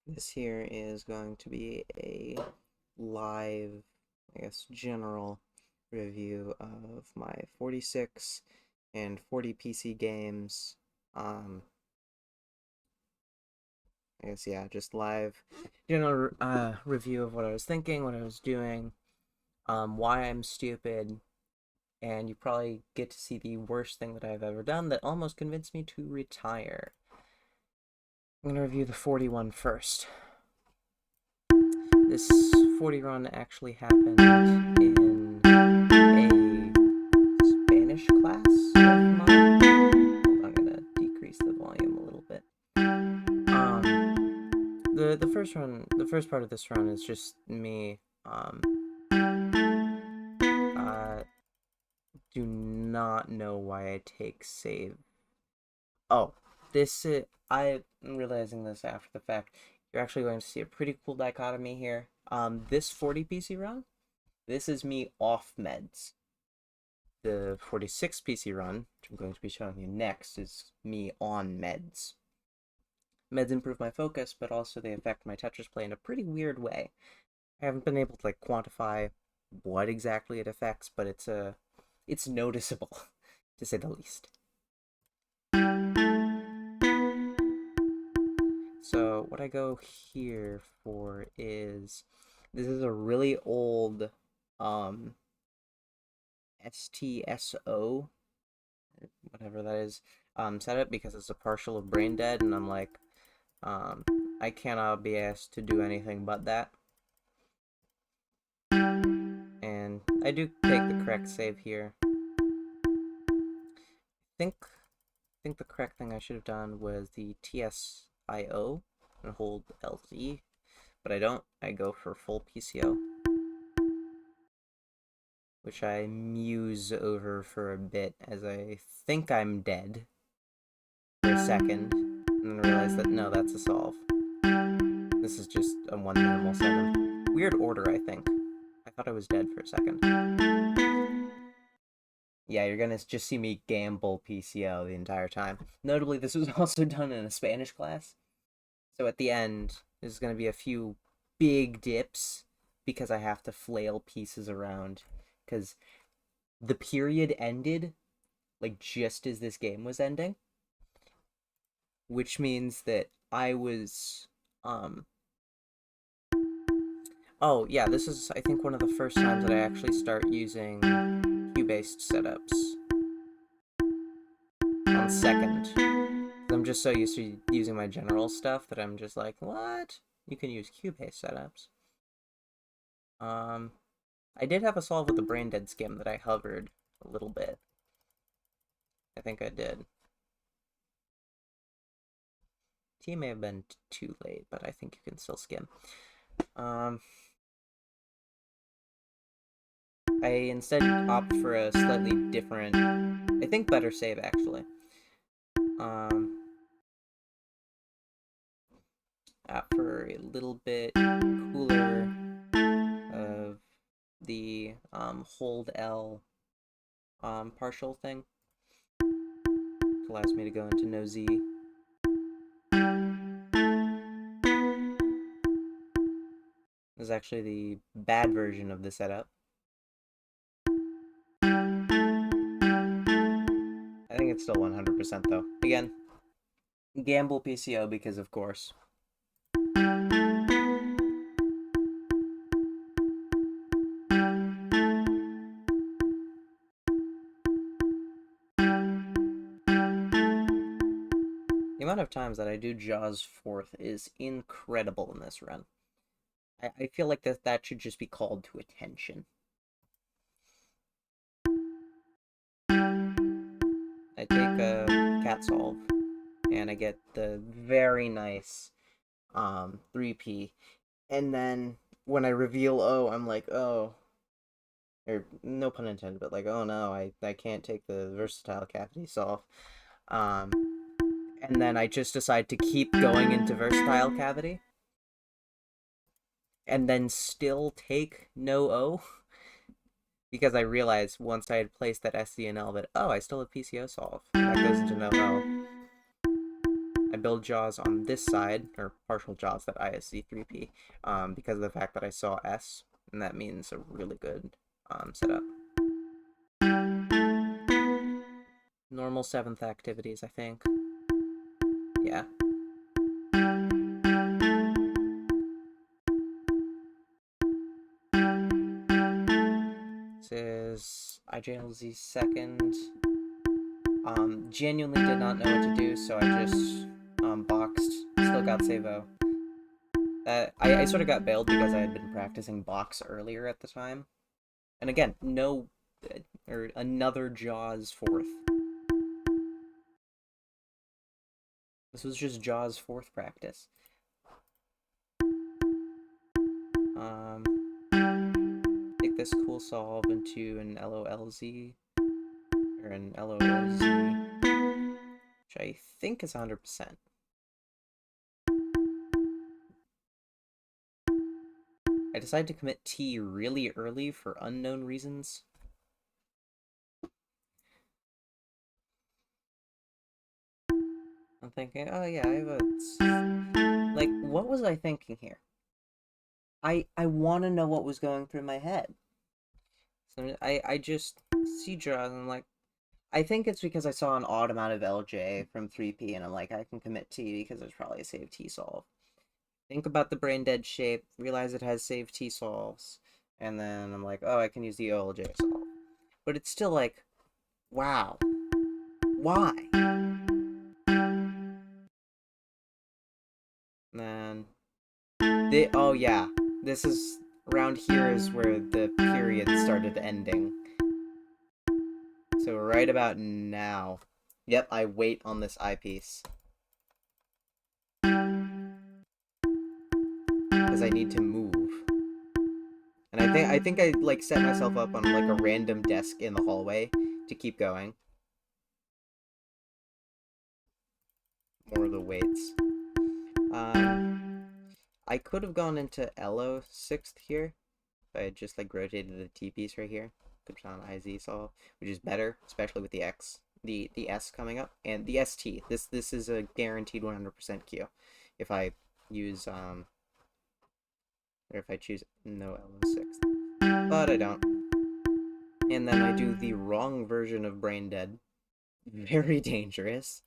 This here is going to be a live, I guess, general review of my 46 and 40 PC games. I guess, yeah, just live general review of what I was thinking, what I was doing, why I'm stupid, and you probably get to see the worst thing that I've ever done that almost convinced me to retire. I'm going to review the 41 first. This 40 run actually happened in a Spanish class of mine. I'm gonna decrease the volume a little bit. The first run, the first part of this run is just me. I do not know why I take save. Oh, this I'm realizing this after the fact. You're actually going to see a pretty cool dichotomy here. This 40 PC run, this is me off meds. The 46 PC run, which I'm going to be showing you next, is me on meds. Meds improve my focus, but also they affect my Tetris play in a pretty weird way. I haven't been able to quantify what exactly it affects, but it's noticeable, to say the least. So what I go here for is this is a really old STSO, whatever that is, setup because it's a partial of brain dead, and I'm like, I cannot be asked to do anything but that. And I do take the correct save here. I think the correct thing I should have done was the TSIO and hold LZ, but I don't. I go for full PCO, which I muse over for a bit as I think I'm dead for a second, and then realize that no, that's a solve. This is just a one minimal 7. Weird order, I think. I thought I was dead for a second. Yeah, you're gonna just see me gamble PCO the entire time. Notably, this was also done in a Spanish class. So at the end, there's gonna be a few big dips because I have to flail pieces around. Because the period ended, just as this game was ending. Which means that I was, Oh, yeah, this is, I think, one of the first times that I actually start using queue-based setups on second. I'm just so used to using my general stuff that I'm just like, what? You can use queue-based setups. I did have a solve with the brain dead skim that I hovered a little bit. I think I did. T may have been too late, but I think you can still skim. I instead opt for a slightly different, I think better save actually. Opt for a little bit cooler of the hold L partial thing. Which allows me to go into no Z. This is actually the bad version of the setup. I think it's still 100% though. Again, gamble PCO because of course. The amount of times that I do Jaws 4th is incredible in this run. I feel like that should just be called to attention. I take a cat solve, and I get the very nice 3P. And then when I reveal O, I'm like, oh, or no pun intended, but like, oh no, I can't take the versatile cavity solve. Um, and then I just decide to keep going into versatile cavity, and then still take no O, because I realized once I had placed that SDNL that, oh, I still have PCO solve. That goes into no O. build jaws on this side, or partial jaws that ISC3P, because of the fact that I saw S, and that means a really good setup. Normal 7th activities, I think. Yeah. This is IJLZ second. Genuinely did not know what to do, so I just boxed. Still got seve. I sort of got bailed because I had been practicing box earlier at the time. And again, no, or another Jaws 4th. This was just Jaws 4th practice. Take this cool solve into an LOLZ, or an LOOZ, which I think is 100%. I decided to commit T really early for unknown reasons. I'm thinking, oh yeah, I have a... Like, what was I thinking here? I want to know what was going through my head. So I just see Jaws and I'm like, I think it's because I saw an odd amount of LJ from 3P and I'm like, I can commit T because there's probably a save T solve. Think about the brain dead shape, realize it has save T solves, and then I'm like, oh, I can use the OLJ solve. But it's still like, wow, why? And then, oh yeah, this is, around here is where the period started ending. So right about now, yep, I wait on this eyepiece. Because I need to move. And I think I like set myself up on like a random desk in the hallway to keep going. More of the weights. I could have gone into LO 6th here. If I had just like rotated the T piece right here. Could have on IZ solve, which is better, especially with the X, the S coming up, and the ST. This is a guaranteed 100% Q. If I use or if I choose no LO 6th, but I don't. And then I do the wrong version of brain dead. Very dangerous.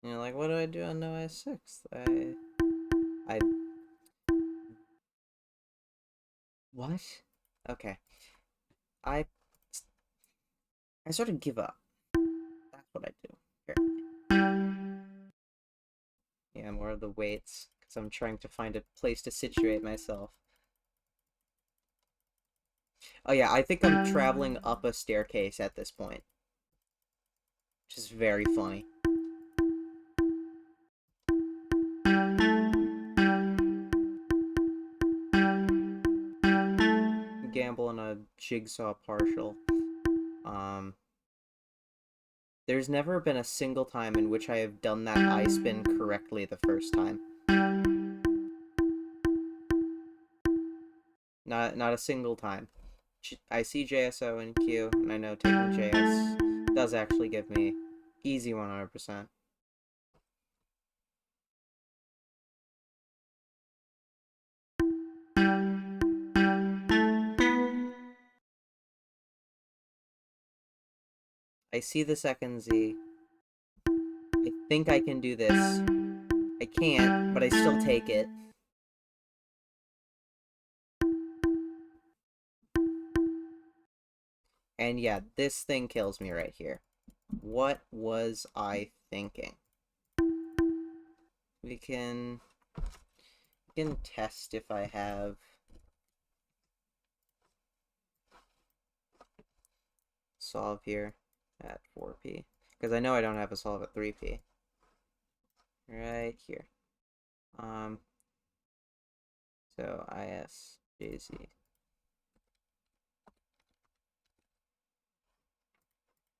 You know, like, what do I do on no I6th? I... What? Okay. I sort of give up. That's what I do. Here. Yeah, more of the weights, because I'm trying to find a place to situate myself. Oh yeah, I think I'm traveling up a staircase at this point. Which is very funny. Gamble on a jigsaw partial. There's never been a single time in which I have done that I spin correctly the first time. Not a single time. I see JSO and Q, and I know taking JS does actually give me easy 100%. I see the second Z. I think I can do this. I can't, but I still take it. And yeah, this thing kills me right here. What was I thinking? We can test if I have solve here at 4P. Because I know I don't have a solve at 3P. Right here. So ISJZ.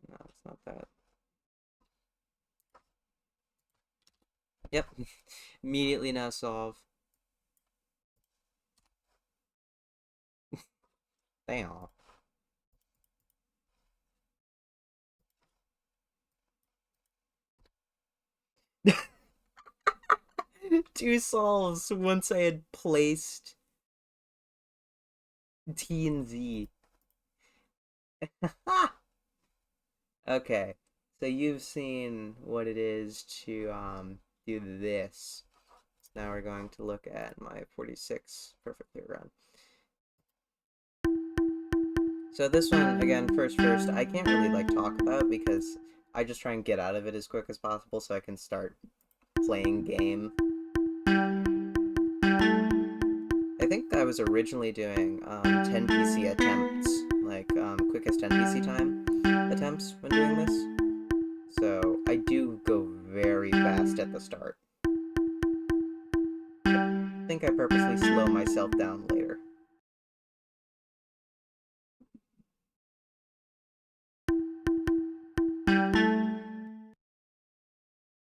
No, it's not that. Yep. Immediately now solve. Damn. two solves once I had placed T and Z. Okay, so you've seen what it is to do this. So now we're going to look at my 46 perfectly run. So this one, again, first, I can't really like talk about because I just try and get out of it as quick as possible so I can start playing game. I think I was originally doing 10 PC attempts, like quickest 10 PC time attempts when doing this. So I do go very fast at the start. I think I purposely slow myself down later.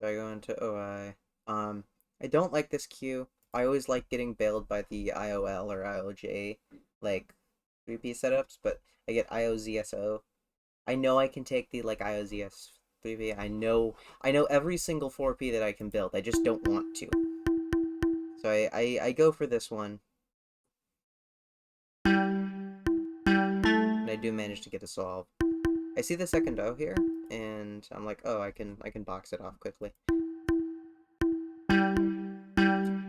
So I go into OI. I don't like this queue. I always like getting bailed by the IOL or IOJ, like 3P setups, but I get IOZSO. I know I can take the like IOZS 3P. I know every single 4P that I can build. I just don't want to. So I go for this one. And I do manage to get a solve. I see the second O here, and I'm like, oh, I can box it off quickly.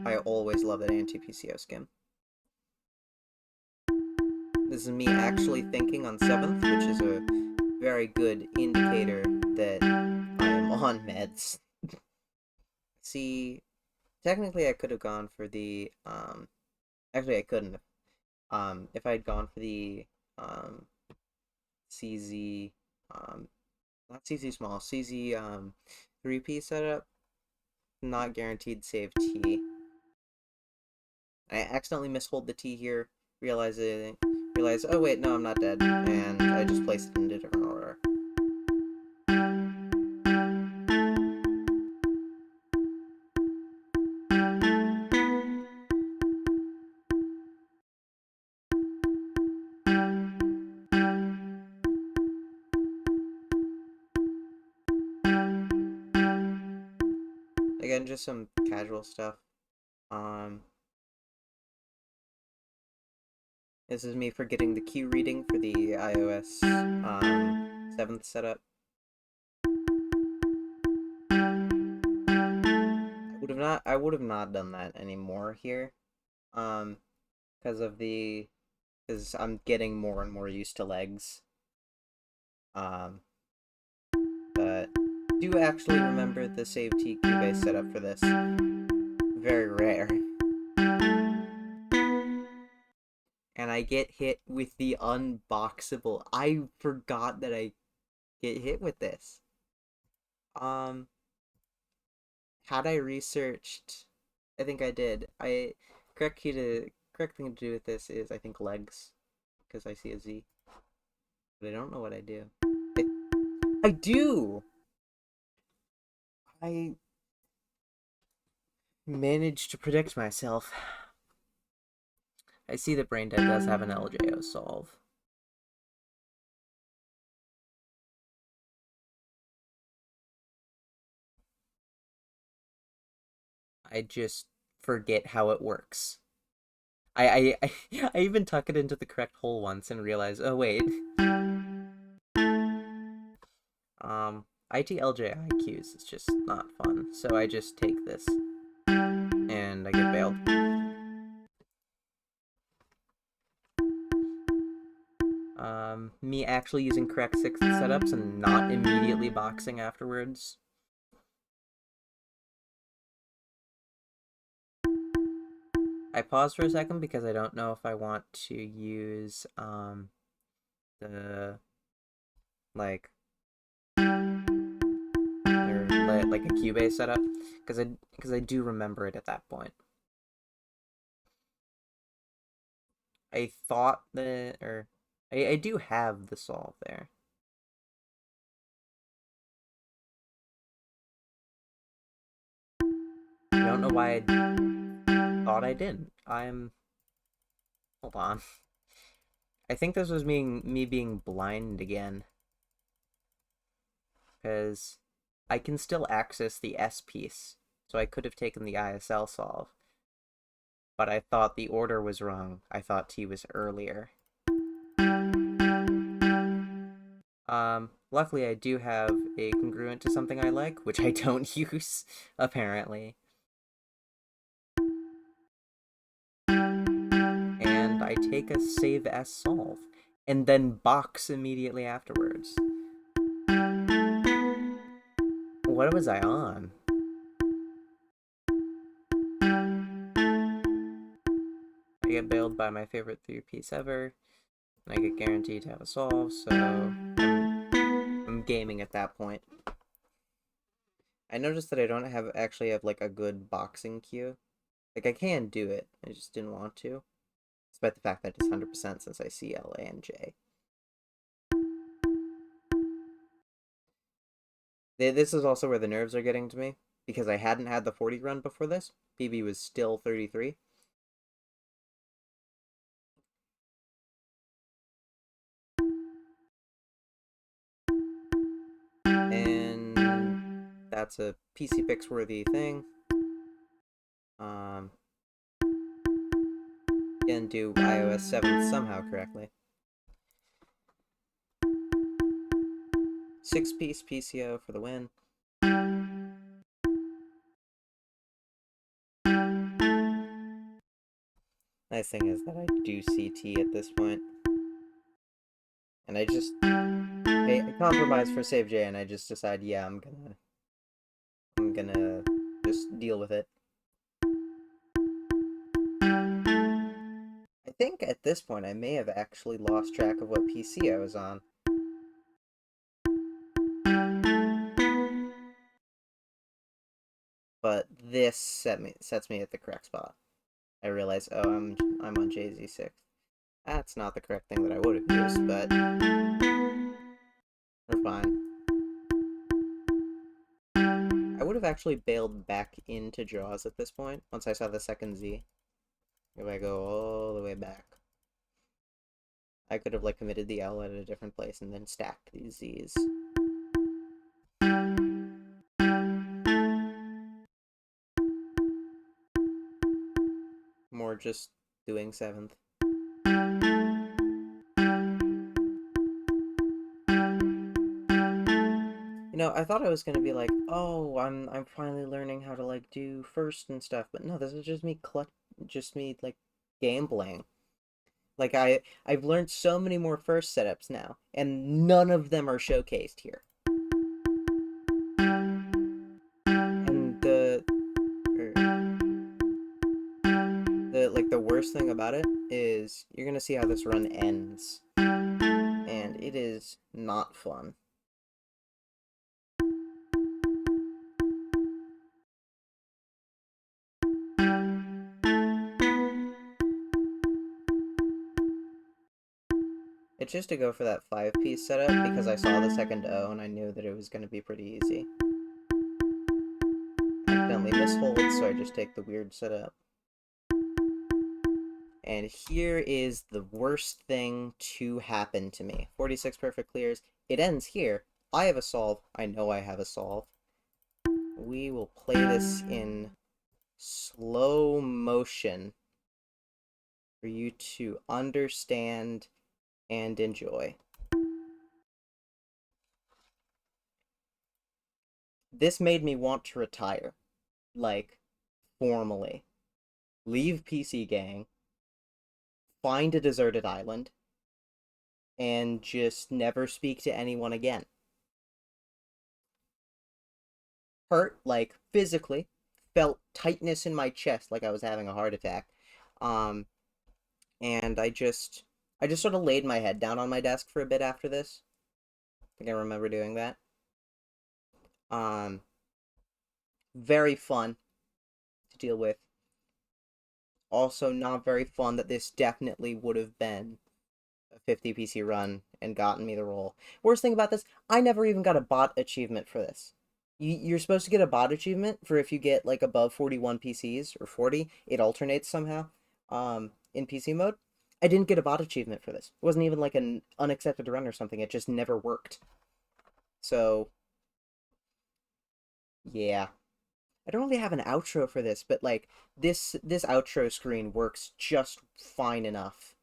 I always love that anti-PCO skim. This is me actually thinking on 7th, which is a very good indicator that I am on meds. See, technically I could have gone for the, actually I couldn't have. If I had gone for the, CZ, not CZ small, CZ, 3P setup, not guaranteed save T. I accidentally mishold the T here, realize, oh wait, no, I'm not dead, and I just placed it in a different order. Again, just some casual stuff. This is me forgetting the Q reading for the iOS 7th setup. I would have not done that anymore here. Because I'm getting more and more used to legs. But do actually remember the save TQ base setup for this. Very rare. And I get hit with the unboxable. I forgot that I get hit with this. Had I researched, I think I did. Correct thing to do with this is I think legs, because I see a Z, but I don't know what I do. I do. I managed to predict myself. I see that Brain Dead does have an LJO solve. I just forget how it works. I even tuck it into the correct hole once and realize, oh wait. ITLJIQs is just not fun, so I just take this and I get bailed. Me actually using correct 6th setups and not immediately boxing afterwards. I pause for a second because I don't know if I want to use the like like a Cubase setup because I do remember it at that point. I thought that or I do have the solve there. I don't know why I thought I did. Hold on. I think this was me being blind again. Because I can still access the S piece so I could have taken the ISL solve. But I thought the order was wrong. I thought T was earlier. Luckily I do have a congruent to something I like, which I don't use, apparently. And I take a save as solve, and then box immediately afterwards. What was I on? I get bailed by my favorite 3-piece ever, and I get guaranteed to have a solve, so I'm gaming at that point. I noticed that I don't actually have like a good boxing cue. Like I can do it, I just didn't want to, despite the fact that it's 100% since I see L, A, and J. This is also where the nerves are getting to me, because I hadn't had the 40 run before this. PB was still 33. And that's a PC Pix worthy thing. Again, do iOS 7 somehow correctly. 6-piece PCO for the win. Nice thing is that I do CT at this point. And I just I compromise for save J, and I just decide, yeah, I'm gonna just deal with it. I think at this point I may have actually lost track of what PC I was on. But this sets me at the correct spot. I realize, oh, I'm on JZ6. That's not the correct thing that I would have used, but we're fine. I would have actually bailed back into Jaws at this point, once I saw the second Z. If I go all the way back. I could have, like, committed the L at a different place and then stacked these Zs. More just doing 7th. You know, I thought I was gonna be like, oh, I'm finally learning how to like do first and stuff, but no, this is just me like gambling. Like I've learned so many more first setups now, and none of them are showcased here. And the worst thing about it is you're gonna see how this run ends, and it is not fun. It's just to go for that 5-piece setup because I saw the second O and I knew that it was going to be pretty easy. Accidentally misfold, so I just take the weird setup. And here is the worst thing to happen to me. 46 perfect clears. It ends here. I have a solve. I know I have a solve. We will play this in slow motion for you to understand and enjoy. This made me want to retire, like, formally. Leave PC Gang, find a deserted island, and just never speak to anyone again. Hurt, like, physically, felt tightness in my chest like I was having a heart attack. And I just sort of laid my head down on my desk for a bit after this. I think I remember doing that. Very fun to deal with. Also not very fun that this definitely would have been a 50 PC run and gotten me the roll. Worst thing about this, I never even got a bot achievement for this. You're supposed to get a bot achievement for if you get like above 41 PCs or 40. It alternates somehow in PC mode. I didn't get a bot achievement for this. It wasn't even like an unaccepted run or something. It just never worked. So, yeah. I don't really have an outro for this, but like this outro screen works just fine enough